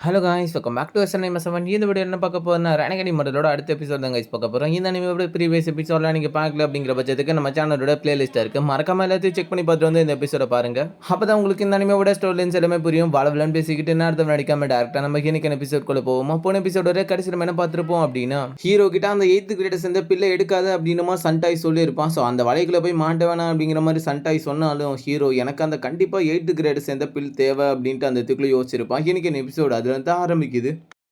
Hello guys welcome back to SNI 7. இந்த video என்ன பார்க்க போறேன்னா ரெனகடி மாடலோட அடுத்த எபிசோட் தான் கைஸ் பார்க்க போகிறோம். இந்த அனிமையோட ப்ரீவியஸ் எபிசோட்லாம் நீங்கள் பார்க்கல அப்படிங்கிற பட்சத்துக்கு நம்ம சேனலோட பிளேலிஸ்ட் இருக்குது, மறக்காம எல்லாத்தையும் செக் பண்ணி பார்த்துட்டு வந்து இந்த எபிசோட பாருங்க. அப்போ தான் உங்களுக்கு இந்த அனிமையோட ஸ்டோரிலைன்ஸ் எல்லாமே புரியும். வாழவலன்னு பேசிக்கிட்டு நேரத்தை நடிக்காம டேரக்டாக நம்ம இன்னைக்கு எபிசோட்குள்ளே போவோம். போன எபிசோட கடைசி நம்ம என்ன பார்த்துருப்போம் அப்படின்னா, ஹீரோ கிட்ட அந்த 8th கிரேட் சேர்ந்த பிள்ளை எடுக்காத அப்படின்னுமா சன்டாய் சொல்லியிருப்பான். ஸோ அந்த வலைக்குள்ள போய் மாட்ட வேணாம் அப்படிங்கிற மாதிரி சன்டாய் சொன்னாலும் ஹீரோ எனக்கு அந்த கண்டிப்பாக 8th கிரேட் சேர்ந்த பில் தேவை அப்படின்ட்டு அந்த இதுக்குள்ளே யோசிச்சிருப்பான். இன்னைக்கு எபிசோடு அதுல இருந்து ஆரம்பிக்குது.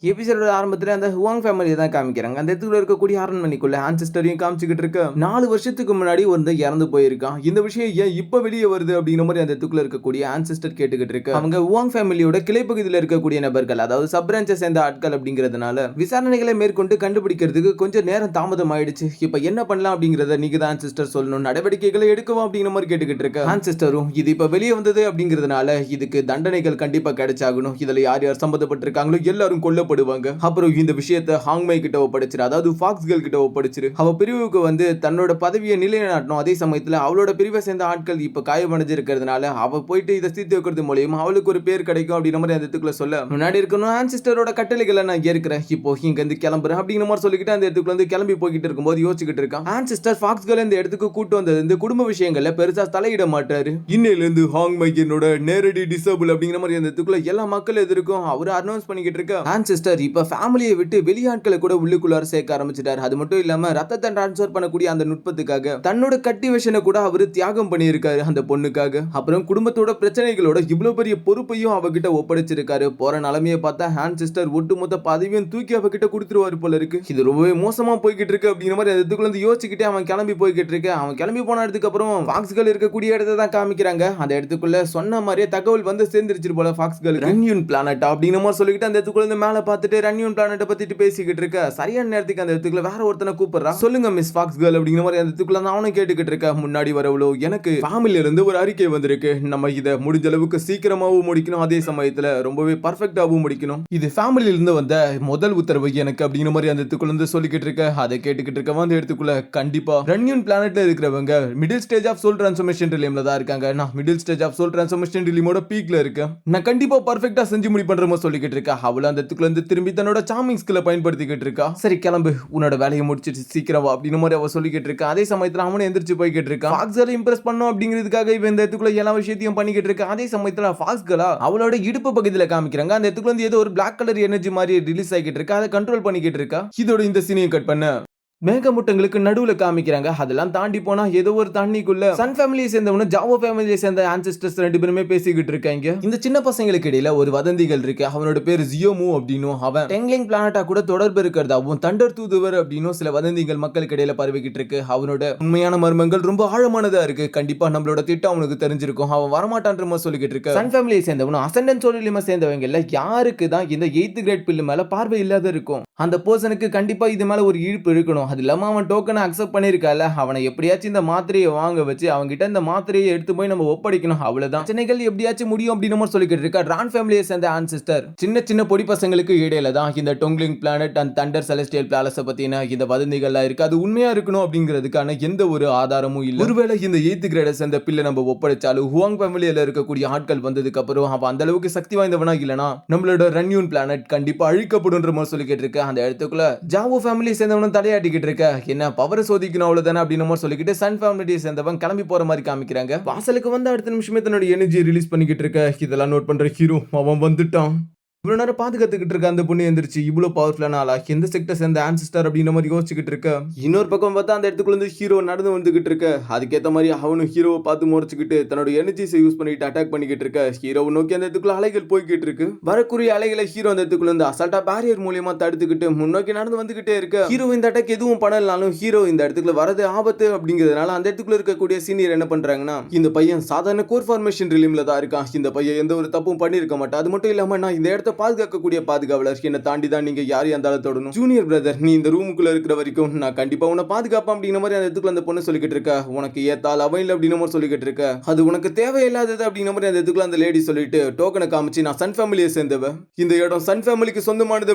எபிசோட ஆரம்பத்தில் அந்த ஹுவாங் ஃபேமிலியை தான் காமிக்கிறாங்க. அந்த இடத்துல இருக்கக்கூடிய அரண்மனைக்குள்ள ஆன்செஸ்டரையும் காமிச்சிக்கிட்டு இருக்க 4 வருஷத்துக்கு முன்னாடி வந்து இறந்து போயிருக்கான். இந்த விஷயம் ஏன் இப்போ வெளியே வருது அப்படிங்கிற மாதிரி அந்த இடத்துல இருக்கக்கூடிய ஆன்செஸ்டர் கேட்டுக்கிட்டு இருக்கு. அவங்க ஹுவாங் ஃபேமிலியோட கிளைப்பகுதியில் இருக்கக்கூடிய நபர்கள், அதாவது சப் பிரான்ச்சை சேர்ந்த ஆட்கள் அப்படிங்கிறதுனால விசாரணைகளை மேற்கொண்டு கண்டுபிடிக்கிறதுக்கு கொஞ்சம் நேரம் தாமதம் ஆயிடுச்சு. இப்போ என்ன பண்ணலாம் அப்படிங்கிறத நீங்க தான் ஆன்செஸ்டர் சொல்லணும், நடவடிக்கைகளை எடுக்கவும் அப்படிங்கிற மாதிரி கேட்டுக்கிட்டு இருக்க ஆன்செஸ்டரும் இது இப்போ வெளியே வந்தது அப்படிங்கிறதுனால இதுக்கு தண்டனைகள் கண்டிப்பா கிடைச்சாகணும். இதுல யார் யார் சம்பந்தப்பட்டிருக்காங்களோ எல்லாரும் கொல்லப்படுவாங்க. அப்புறம் இந்த விஷயத்தை ஹாங்மை கிட்ட ஒப்படைச்சிரு, அதாவது ஃபாக்ஸ் கேர்ள் கிட்ட ஒப்படைச்சிரு. அவ பிரிவுக்கு வந்து தன்னோட பதவியை நிலைநாட்டணும். அதே சமயத்துல அவளோட பிரிவை சேர்ந்த ஆட்கள் இப்ப காயமடைஞ்சிருக்கிறதுனால அவ போயிட்டு இதை தீர்த்து வைக்கிறது மூலியமா அவளுக்கு ஒரு பேர் கிடைக்கும் அப்படிங்கிற மாதிரி அந்த இடத்துக்குள்ள சொல்ல, முன்னாடி இருக்கணும் ஆன்சிஸ்டரோட கட்டளைகளை நான் ஏற்கிறேன், இப்போ இங்க இருந்து கிளம்புறேன் அப்படிங்கிற மாதிரி சொல்லிக்கிட்டு அந்த இடத்துக்குள்ள வந்து கிளம்பி போய்கிட்டு இருக்கும்போது யோசிச்சுக்கிட்டு இருக்கான். ஆன்சிஸ்டர் ஃபாக்ஸ் கேர்ள் இந்த இடத்துக்கு கூட்டு வந்தது இந்த குடும்ப விஷயங்கள்ல பெருசா தலையிட மாட்டாரு. இன்னையில இருந்து ஹாங்மை என்னோட நேரடி டிசேபிள் அப்படிங்கிற மாதிரி அந்த இடத்துக்குள்ள எல்லா மக்கள் எதிர்க்கும் அவர் அனௌன்ஸ் பண்ணிக்கிட்டு இருக்க ஆன்சிஸ்டர் இப்ப ஃபேமிலியை விட்டு வெளியாட்களை கூட உள்ளுக்குள்ளார சேர்க்க ஆரம்பிச்சிட்டாரு. அது மட்டும் இல்லாம ரத்தத்தை டிரான்ஸ்ஃபர் பண்ணக்கூடிய அந்த நுட்பத்துக்காக தன்னோட கட்டி விஷனை கூட அவரு தியாகம் பண்ணியிருக்காரு அந்த பொண்ணுக்காக. அப்புறம் குடும்பத்தோட பிரச்சனைகளோட இவ்வளவு பெரிய பொறுப்பையும் அவகிட்ட ஒப்படைச்சிருக்காரு. போற நிலைமையை பார்த்தா ஹேண்ட் சிஸ்டர் ஒட்டுமொத்த பதவியும் தூக்கி அவகிட்ட கொடுத்துருவாரு போல இருக்கு. இது ரொம்பவே மோசமா போய்கிட்டு இருக்கு அப்படிங்கிற மாதிரி அதுக்குள்ள வந்து யோசிச்சுக்கிட்டே அவன் கிளம்பி போய்கிட்டு இருக்கு. அவன் கிளம்பி போனதுக்கு அப்புறம் ஃபாக்ஸ்கள் இருக்கக்கூடிய இடத்தை தான் காமிக்கிறாங்க. அந்த இடத்துக்குள்ள சொன்ன மாதிரியே தகவல் வந்து சேர்ந்துருச்சு போல ஃபாக்ஸ்கள் ரன்யூன் பிளானட் அப்படிங்கிற மாதிரி சொல்லிக்கிட்டு அந்த இடத்துக்குள்ள இருந்து மேல பார்த்துட்டு ரன்யூன் பிளானட்டை பத்திட்டு பேசிக்கிட்டு இருக்க சரியான நேரத்துக்கு அந்த இடத்துக்குள்ள வேற ஒருத்தனை கூப்பிடுறா. சொல்லுங்க மிஸ் ஃபாக்ஸ் கேர்ள் அப்படிங்கிற மாதிரி அந்த இடத்துக்குள்ள அவனும் கேட்டுக்கிட்டு இருக்க, முன்னாடி வரவளோ எனக்கு ஃபேமிலில இருந்து ஒரு அறிக்கை வந்திருக்கு, நம்ம இதை முடிஞ்ச அளவுக்கு சீக்கிரமாவும் முடிக்கணும், அதே சமயத்துல ரொம்பவே பர்ஃபெக்டாவும் முடிக்கணும், இது ஃபேமிலில இருந்து வந்த முதல் உத்தரவு எனக்கு அப்படிங்கிற மாதிரி அந்த இடத்துக்குள்ள இருந்து சொல்லிக்கிட்டு இருக்க. அதை கேட்டுக்கிட்டு இருக்க அந்த இடத்துக்குள்ள கண்டிப்பா ரன்யூன் பிளானட்ல இருக்கிறவங்க middle stage of soul transformation ரிலீம்ல தான் இருக்காங்க, நான் middle stage of soul transformation ரிலீமோட பீக்ல இருக்கேன், நான் கண்டிப்பா பர்ஃபெக்ட்டா செஞ்சு முடிப்பேன்ற மாதிரி சொல்லிக்கிட்டு இருக்க. அவள அந்த இடத்துக்குள்ள இருந்து திரும்பி தன்னோட சாமிங் ஸ்கில்லை பயன்படுத்திக்கிட்டு இருக்கா. சரி கிளம்பு, உன்னோட வேலையை முடிச்சிட்டு சீக்கிரம் வா அப்படின்னு மாதிரி அவ சொல்லிக்கிட்டு இருக்கா. அதே சமயத்துல அவனும் எந்திரிச்சு போய்கிட்டு இருக்கான். ஃபாக்ஸ்களை இம்ப்ரெஸ் பண்ணும் அப்படிங்கிறதுக்காக இவன் இந்த இடத்துக்குள்ள எல்லா விஷயத்தையும் பண்ணிக்கிட்டு இருக்கா. அதே சமயத்துல ஃபாக்ஸ்களா அவளோட இடுப்பு பகுதியில் காமிக்கிறாங்க. அந்த இடத்துக்குள்ள வந்து ஏதோ ஒரு பிளாக் கலர் எனர்ஜி மாதிரி ரிலீஸ் ஆகிட்டு இருக்கா. அதை கண்ட்ரோல் பண்ணிக்கிட்டு இருக்கா. இதோட இந்த சீனையும் கட் பண்ண மேகமூட்டங்களுக்கு நடுவுல காமிக்கிறாங்க. அதெல்லாம் தாண்டி போனா ஏதோ ஒரு தண்ணிக்குள்ள சன் ஃபேமிலியை சேர்ந்தவனும் ஜாவோ ஃபேமிலியை சேர்ந்த ஆன்செஸ்டர்ஸ் ரெண்டு பேருமே பேசிக்கிட்டு இருக்காங்க. இந்த சின்ன பசங்களுக்கு இடையில ஒரு வதந்திகள் இருக்கு. அவனோட பேர் ஜியோமு அப்படின்னும் அவன் டெங்லிங் பிளானட்டா கூட தொடர்பு இருக்கிறதாவும் தண்டர் தூதுவர் அப்படின்னும் சில வதந்திகள் மக்களுக்கு இடையில பரவிக்கிட்டு இருக்கு. அவனோட உண்மையான மர்மங்கள் ரொம்ப ஆழமானதா இருக்கு. கண்டிப்பா நம்மளோட திட்டம் அவனுக்கு தெரிஞ்சிருக்கும், அவன் வரமாட்டான்ற மாதிரி சொல்லிக்கிட்டு இருக்க. சன் ஃபேமிலியை சேர்ந்தவனும் அசெண்டன்ட் சோலிலிமா சேர்ந்தவங்க இல்ல யாருக்கு தான் இந்த 8th கிரேட் பில்லு மேல பார்வை இல்லாத இருக்கும், அந்த பர்சனுக்கு கண்டிப்பா இது மேல ஒரு ஈர்ப்பு இருக்கணும். அது இல்லாம அவன் டோக்கனை அக்செப்ட் பண்ணிருக்கல, அவனை எப்படியாச்சும் இந்த மாத்திரையை வாங்க வச்சு அவங்க கிட்ட இந்த மாத்திரையை எடுத்து போய் நம்ம ஒப்படைக்கணும், அவ்வளவுதான். சென்னைகள் எப்படியாச்சும் முடியும் அப்படின்னு சொல்லிக்கிட்டு இருக்கா. ரான் ஃபேமிலியை சேர்ந்த ஆன்சிஸ்டர் சின்ன சின்ன பொடி பசங்களுக்கு இடையில தான் இந்த டொங்லிங் பிளானட் அண்ட் தண்டர் செலஸ்டியல் பிளானஸ் பத்தின இந்த வதந்திகள்லாம் இருக்கு. அது உண்மையா இருக்கணும் அப்படிங்கிறதுக்கான எந்த ஒரு ஆதாரமும் இல்லை. ஒருவேளை இந்த 8th கிரேட் சேர்ந்த பிள்ளை நம்ம ஒப்படைச்சாலும் ஹுவாங் ஃபேமிலியில இருக்கக்கூடிய ஆட்கள் வந்ததுக்கு அப்புறம் அவன் அந்த அளவுக்கு சக்தி வாய்ந்தவனா இல்லனா நம்மளோட ரன்யூன் பிளானட் கண்டிப்பா அழிக்கப்படுன்ற மாதிரி சொல்லிக்கிட்டு இருக்க. அந்த இடத்துக்குள்ள ஜாவோ ஃபேமிலியை சேர்ந்தவனும் தலையாட்டிக்கிட்டு இருக்க, என்ன பவர் சோதிக்கணும் அவ்வளவுதானே அப்படின்னு சொல்லிக்கிட்டு சன் ஃபேமிலியை சேர்ந்தவன் கிளம்பி போற மாதிரி காமிக்கிறாங்க. வாசலுக்கு வந்து அடுத்த நிமிஷமே தன்னோட எனர்ஜி ரிலீஸ் பண்ணிக்கிட்டு இருக்க. இதெல்லாம் நோட் பண்ற ஹீரோ அவன் வந்துட்டான். இவ்வளவு நேரம் பாதுகாத்துக்கிட்டு இருக்க அந்த பொண்ணு எந்திரிச்சு இவ்வளவு பவர்ஃபுல்லான ஆளா, எந்த செக்டர் சேர்ந்த ஆன்சிஸ்டர் அப்படின்ற மாதிரி யோசிச்சுக்கிட்டு இருக்க. இன்னொரு பக்கம் பார்த்தா அந்த இடத்துக்குள்ள இருந்து ஹீரோ நடந்து வந்துகிட்டு இருக்க. அதுக்கேற்ற மாதிரி அவனும் ஹீரோவை பார்த்து முறைச்சுக்கிட்டு தன்னோட எனர்ஜிஸை யூஸ் பண்ணிட்டு அட்டாக் பண்ணிக்கிட்டு இருக்க. ஹீரோவை நோக்கி அந்த இடத்துக்குள்ள அலைகள் போய்கிட்டு இருக்கு. வரக்கூடிய அலைகளை ஹீரோ அந்த இடத்துக்குள்ள இருந்து அசால்ட்டா பேரியர் மூலியமா தடுத்துக்கிட்டு முன்னோக்கி நடந்து வந்துகிட்டே இருக்க. ஹீரோ இந்த அட்டாக் எதுவும் பண்ணலனாலும் ஹீரோ இந்த இடத்துக்குள்ள வரது ஆபத்து அப்படிங்கிறதுனால அந்த இடத்துக்குள்ள இருக்கக்கூடிய சீனியர் என்ன பண்றாங்கன்னா, இந்த பையன் சாதாரண கோர் ஃபார்மேஷன் ரிலீம்ல தான் இருக்கான், இந்த பையன் எந்த ஒரு தப்பும் பண்ணிருக்க மாட்டான், அது மட்டும் இல்லாம நான் இந்த இடத்த பாதுகாக்கக்கூடிய பாதுகாவலர், என்ன தாண்டி தான் நீங்க யாரையும் இருந்தாலும் தொடணும், ஜூனியர் பிரதர் நீ இந்த ரூமுக்குள்ள இருக்கிற வரைக்கும் நான் கண்டிப்பா உன்னை பாதுகாப்பேன் அப்படிங்கிற மாதிரி அந்த இடத்துக்குள்ள அந்த பொண்ணு சொல்லிக்கிட்டு இருக்கா. உனக்கு ஏத்தால் அவன் இல்லை அப்படின்னு மாதிரி சொல்லிக்கிட்டு இருக்க. அது உனக்கு தேவையில்லாதது அப்படிங்கிற மாதிரி அந்த இடத்துக்குள்ள அந்த லேடி சொல்லிட்டு டோக்கனை காமிச்சு நான் சன் ஃபேமிலியை சேர்ந்தவ, இந்த இடம் சன் ஃபேமிலிக்கு சொந்தமானது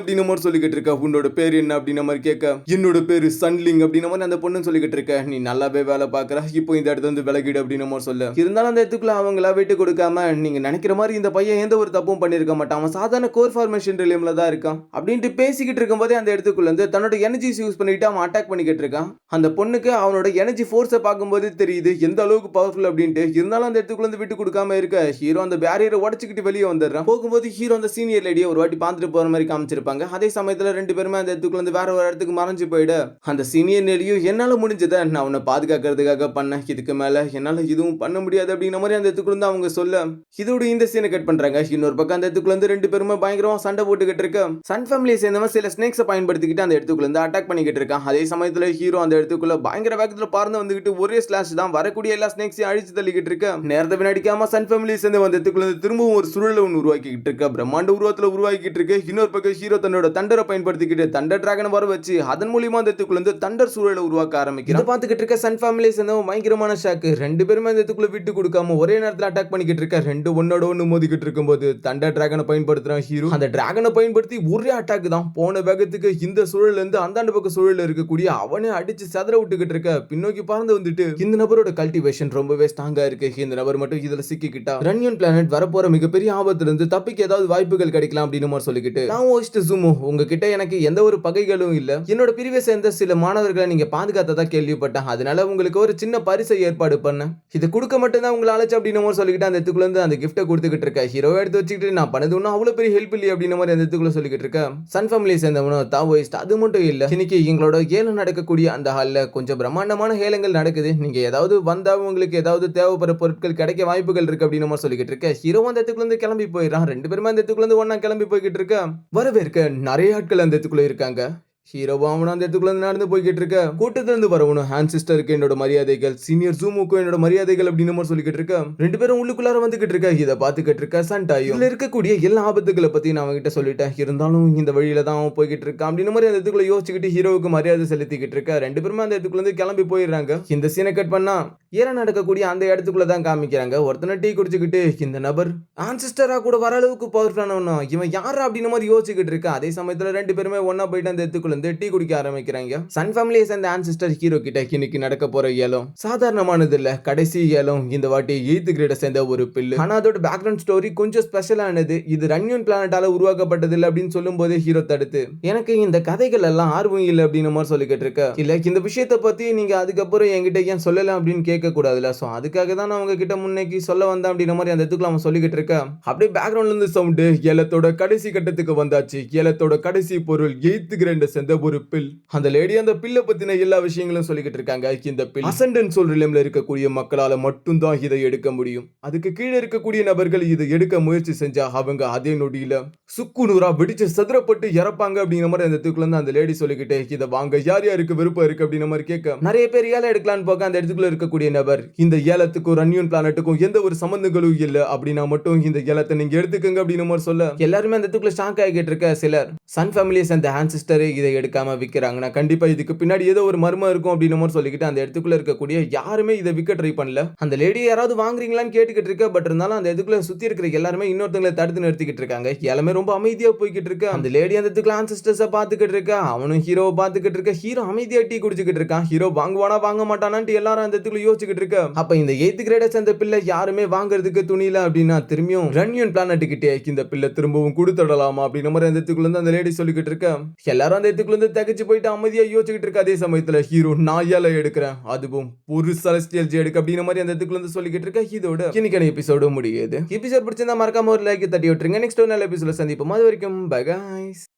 அப்படின்னு மாதிரி சொல்லிக்கிட்டு இருக்க. உன்னோட பேர் என்ன அப்படின்ற மாதிரி கேட்க, என்னோட பேரு சன்லிங் அப்படின்ற மாதிரி அந்த பொண்ணு சொல்லிக்கிட்டு இருக்க. நீ நல்லாவே வேலை பாக்குற, இப்போ இந்த இடத்துல வந்து விலகிடு அப்படின்னு மாதிரி சொல்ல. இருந்தாலும் அந்த இடத்துக்குள்ள அவங்கள விட்டு கொடுக்காம, நீங்க நினைக்கிற மாதிரி இந்த பையன் எந்த ஒரு தப்பும் பண்ணிருக்க மாட்டான், அவன் சாதாரண கோர் ஃபார்மேஷன் ரிலியம்ல தான் இருக்கான் அப்படின்ட்டு பேசிக்கிட்டு இருக்கும்போதே அந்த இடத்துக்குள்ள இருந்து தன்னோட எனர்ஜிஸ் யூஸ் பண்ணிட்டு அவன் அட்டாக் பண்ணிக்கிட்டு இருக்கான். அந்த பொண்ணுக்கு அவனோட எனர்ஜி ஃபோர்ஸை பார்க்கும்போது தெரியுது எந்த அளவுக்கு பவர்ஃபுல் அப்படின்ட்டு. இருந்தாலும் அந்த இடத்துக்குள்ள இருந்து விட்டு கொடுக்காம இருக்க ஹீரோ அந்த பேரியரை உடச்சிக்கிட்டு வெளியே வந்துடுறான். போகும்போது ஹீரோ அந்த சீனியர் லேடியை ஒரு வாட்டி பார்த்துட்டு போற மாதிரி காமிச்சிருப்பாங்க. அதே சமயத்துல ரெண்டு பேருமே அந்த இடத்துக்குள்ள இருந்து வேற ஒரு இடத்துக்கு மறைஞ்சு போயிடு. அந்த சீனியர் லேடியும் என்னால முடிஞ்சதை நான் அவனை பாதுகாக்கிறதுக்காக பண்ணேன், இதுக்கு மேல என்னால இதுவும் பண்ண முடியாது அப்படிங்கிற மாதிரி அந்த இடத்துக்குள்ள இருந்து அவங்க சொல்ல இதோட இந்த சீனை கட் பண்றாங்க. இன்னொரு பக்கம் அந்த இடத்துக்குள்ள இருந்து ரெண்டு பேருமே பயங்கரமா சண்டை போட்டுக்கிட்டு இருக்க சன் ஃபேமிலியை சேர்ந்தவன் சில ஸ்னேக்ஸை பயன்படுத்திக்கிட்டு அந்த இடத்துக்குள்ள இருந்து அட்டாக் பண்ணிக்கிட்டு இருக்கான். அதே சமயத்துல ஹீரோ அந்த இடத்துக்குள்ள பயங்கர வேகத்துல பறந்து வந்துகிட்டு ஒரே ஸ்லாஷ் தான் வரக்கூடிய எல்லா ஸ்னேக்ஸையும் அழிச்சு தள்ளிக்கிட்டு இருக்க. நேரத்தை வினாடிக்காம சன் ஃபேமிலியை சேர்ந்து அந்த இடத்துக்குள்ள இருந்து திரும்பவும் ஒரு சுழலை ஒன்று உருவாக்கிட்டு இருக்க, பிரம்மாண்ட உருவத்துல உருவாக்கிட்டு இருக்கு. இன்னொரு பக்கம் ஹீரோ தன்னோட தண்டரை பயன்படுத்திக்கிட்டு தண்டர் டிராகனை வர வச்சு அதன் மூலியமா அந்த இடத்துக்குள்ள இருந்து தண்டர் சூழலை உருவாக்க ஆரம்பிக்கிறான். பார்த்துக்கிட்டு இருக்க சன் ஃபேமிலியை சேர்ந்தவன் பயங்கரமான ஷாக்கு. ரெண்டு பேருமே அந்த இடத்துக்குள்ள விட்டு கொடுக்காம ஒரே நேரத்தில் அட்டாக் பண்ணிக்கிட்டு இருக்க. ரெண்டு ஒன்னோட ஒன்று மோதிக்கிட்டு இருக்கும்போது தண்டர் டிராகனை பயன்படுத்துறான் ஹீரோ. அந்த டிராகனை பயன்படுத்தி ஒரே அட்டாக் தான். போன வேகத்துக்கு இந்த சூழல்ல இருந்து அந்தாண்டு பக்கம் சூழல்ல இருக்கக்கூடிய அவனே அடிச்சு சதற விட்டுக்கிட்டு இருக்க. பின்னோக்கி பறந்து வந்துட்டு இந்த நபரோட கல்டிவேஷன் ரொம்பவே ஸ்ட்ராங்கா இருக்கு. இந்த நபர் மட்டும் இதுல சிக்கிக்கிட்டா ரன்யன் பிளானட் வரப்போற மிகப்பெரிய ஆபத்துல இருந்து தப்பிக்க ஏதாவது வாய்ப்புகள் கிடைக்கலாம் அப்படின்னு சொல்லிக்கிட்டு நான் ஹோஸ்ட் ஜூமோ உங்ககிட்ட எனக்கு எந்த ஒரு பகைகளும் இல்ல. என்னோட பிரிவை சேர்ந்த சில மாணவர்களை நீங்க பாதுகாத்ததா கேள்விப்பட்டேன். அதனால உங்களுக்கு ஒரு சின்ன பரிசை ஏற்பாடு பண்ண இது கொடுக்க மட்டும் தான் உங்களை அழைச்சு அப்படின்னு சொல்லிக்கிட்டு அந்த இடத்துக்குள்ள இருந்து அந்த கிஃப்ட்டை கொடுத்துக்கிட்டு இருக்க. ஹீரோ எடுத்து வச்சுக்கிட்டு நான் பண்ணது ஒன்றும் அவ்வளவு பெரிய ஹெல்ப் இல்லையே அப்படின்னு மாதிரி அந்த இடத்துக்குள்ள சொல்லிக்கிட்டு இருக்க. சன் ஃபேமிலியை சேர்ந்தவனும் தாவோயிஸ்ட் அது மட்டும் இல்ல, இன்னைக்கு எங்களோட ஏலம் நடக்கக்கூடிய அந்த ஹால்ல கொஞ்சம் பிரம்மாண்டமான ஏலங்கள் நடக்குது. நீங்க ஏதாவது வந்தா உங்களுக்கு ஏதாவது தேவைப்படுற பொருட்கள் கிடைக்க வாய்ப்புகள் இருக்கு அப்படின்னு சொல்லிக்கிட்டு இருக்க. ஹீரோ அந்த இடத்துக்குள்ள இருந்து கிளம்பி போயிடறான். ரெண்டு பேருமே அந்த இடத்துக்குள்ள இருந்து ஒன்னா கிளம்பி போய்கிட்டு இருக்க. வரவேற்க நிறைய ஆட்கள் அந்த இடத்துக்குள்ள இருக்காங்க. ஹீரோவும் அவனும் அந்த இடத்துக்குள்ள நடந்து போய்கிட்டு இருக்க. கூட்டத்துல இருந்து வரவனும் ஹேண்ட் சிஸ்டருக்கு என்னோட மரியாதைகள், சீனியர் ஜூமுக்கும் என்னோட மரியாதைகள் அப்படின்னு சொல்லிக்கிட்டு இருக்க. ரெண்டு பேரும் உள்ளுக்குள்ளார வந்துகிட்டு இருக்க. இதை பார்த்துக்கிட்டு இருக்க சண்டாயும் இதுல இருக்கக்கூடிய எல்லா ஆபத்துகளை பத்தி நான் அவன்கிட்ட சொல்லிட்டேன், இருந்தாலும் இந்த வழியில தான் அவன் போய்கிட்டு இருக்கான் அப்படின்னு மாதிரி அந்த இடத்துக்குள்ள யோசிச்சுக்கிட்டு ஹீரோவுக்கு மரியாதை செலுத்திக்கிட்டு இருக்க. ரெண்டு பேருமே அந்த இடத்துக்குள்ள இருந்து கிளம்பி போயிடுறாங்க. இந்த சீனை கட் பண்ணா ஏற நடக்கக்கூடிய அந்த இடத்துக்குள்ள தான் காமிக்கிறாங்க. ஒருத்தனை டீ குடிச்சுக்கிட்டு இந்த நபர் ஆன்சிஸ்டரா கூட வர அளவுக்கு பவர்ஃபுல்லானவனா இவன் யாரா அப்படின்னு மாதிரி யோசிச்சுக்கிட்டு இருக்க. அதே சமயத்துல ரெண்டு பேருமே ஒன்னா போயிட்டு அந்த இடத்துக்குள்ள டீ குடிக்க ஆரம்பிக்கிறாங்க. சன் ஃபேமிலியை சேர்ந்த ஆன்சிஸ்டர் ஹீரோ கிட்ட இன்னைக்கு நடக்க போற ஏலம் சாதாரணமானது இல்ல, கடைசி ஏலம் இந்த வாட்டி 8th கிரேட சேர்ந்த ஒரு பில்லு. ஆனா அதோட பேக்ரவுண்ட் ஸ்டோரி கொஞ்சம் ஸ்பெஷலானது. இது ரன்யூன் பிளானட்டால உருவாக்கப்பட்டது இல்ல அப்படின்னு சொல்லும் போதே ஹீரோ தடுத்து எனக்கு இந்த கதைகள் எல்லாம் ஆர்வம் இல்லை அப்படின்னு மாதிரி சொல்லிக்கிட்டு இருக்க. இல்ல இந்த விஷயத்தை பத்தி நீங்க அதுக்கப்புறம் என்கிட்ட ஏன் சொல்லலாம் அப்படின்னு கேட்க கூடாதுல, சோ அதுக்காக தான் நான் உங்ககிட்ட முன்னைக்கு சொல்ல வந்தேன் அப்படின்ற மாதிரி அந்த இடத்துக்குள்ள அவன் சொல்லிக்கிட்டு இருக்க. அப்படியே பேக்ரவுண்ட்ல இருந்து சவுண்ட் ஏலத்தோட கடைசி கட்டத்துக்கு வந்தாச்சு. ஏலத்தோட கடைசி பொருள் 8th கிரேட சேர்ந்த ஒரு பில். அந்த லேடி அந்த பில்ல பத்தின எல்லா விஷயங்களும் சொல்லிக்கிட்டு இருக்காங்க. இந்த பில் அசெண்டன்ட் சோல் ரிலேம்ல இருக்கக்கூடிய மக்களால மட்டும் தான் இதை எடுக்க முடியும். அதுக்கு கீழே இருக்கக்கூடிய நபர்கள் இதை எடுக்க முயற்சி செஞ்சா அவங்க அதே நொடியில சுக்குநூறா வெடிச்சு சதுரப்பட்டு இறப்பாங்க அப்படிங்கிற மாதிரி அந்த இடத்துக்குள்ள இருந்து அந்த லேடி சொல்லிக்கிட்டே இதை வாங்க யார் யாருக்கு விருப்பம் இருக்கு அப்படிங்கிற மாதிரி கேட்க நிறைய பேர் ஏலம் எடுக்கலான்னு போக அந்த இடத்துக்குள்ள இருக்கக்கூடிய நபர் இந்த ஏலத்துக்கும் ரன்யூன் பிளானட்டுக்கும் எந்த ஒரு சம்பந்தங்களும் இல்ல அப்படின்னா மட்டும் இந்த ஏலத்தை நீங்க எடுத்துக்கங்க அப்படின்னு மாதிரி சொல்ல எல்லாருமே அந்த இடத்துக்குள்ள ஷாக் ஆகிட்டு இருக்க. சிலர் சன் ஃபேமிலியை சேர்ந்த ஆன்சிஸ்டர் இதை எடுக்காம விற்கிறாங்கன்னா கண்டிப்பா இதுக்கு பின்னாடி ஏதோ ஒரு மர்மம் இருக்கும் அப்படின்னு சொல்லிக்கிட்டு அந்த இடத்துக்குள்ள இருக்கக்கூடிய யாருமே இதை விற்க ட்ரை பண்ணல. அந்த லேடி யாராவது வாங்குறீங்களான்னு கேட்டுக்கிட்டு இருக்க. பட் இருந்தாலும் அந்த இடத்துக்குள்ள சுத்தி இருக்கிற எல்லாருமே இன்னொருத்தங்களை தடுத்து நிறுத்திக்கிட்டு இருக்காங்க. எல்லாமே ரொம்ப அமைதியா போய்கிட்டு இருக்கு. அந்த லேடி அந்த இடத்துக்குள்ள ஆன்சிஸ்டர்ஸை பார்த்துக்கிட்டு இருக்கா. அவனும் ஹீரோவை பார்த்துக்கிட்டு இருக்க. ஹீரோ அமைதியா டீ குடிச்சுக்கிட்டு இருக்கான். ஹீரோ வாங்குவானா வாங்க மாட்டானான்ட்டு எல்லாரும் அந்த இடத்துக்குள்ள யோசிச்சுக்கிட்டு இருக்க. அப்ப இந்த 8th கிரேட சேர்ந்த பிள்ளை யாருமே வாங்குறதுக்கு துணியில அப்படின்னா திரும்பியும் ரன்யூன் பிளானட் கிட்டே இந்த பிள்ளை திரும்பவும் கொடுத்துடலாமா அப்படின்னு மாதிரி அந்த இடத்துக்குள்ள இருந்து அந்த லேடி சொல்லிக்கிட்டு இருக்க. எல்லாரும் அந்த இடத்துக்குள்ள இருந்து தகச்சு போயிட்டு அமைதியா யோசிச்சுக்கிட்டு இருக்க. அதே சமயத்துல ஹீரோ நான் ஏல எடுக்கிறேன், அதுவும் ஒரு செலஸ்டியல் ஜி எடுக்க அப்படின்னு மாதிரி அந்த இடத்துக்குள்ள இருந்து சொல்லிக்கிட்டு இருக்க. இதோட இன்னைக்கான எபிசோடு முடியுது. எபிசோட் பிடிச்சிருந்தா மறக்காம ஒரு லைக் தட்டி விட்டுருங்க. நெக்ஸ்ட் ஒரு நல்ல எபிசோட சந்திப்போம். அது வரைக்கும் பை गाइस.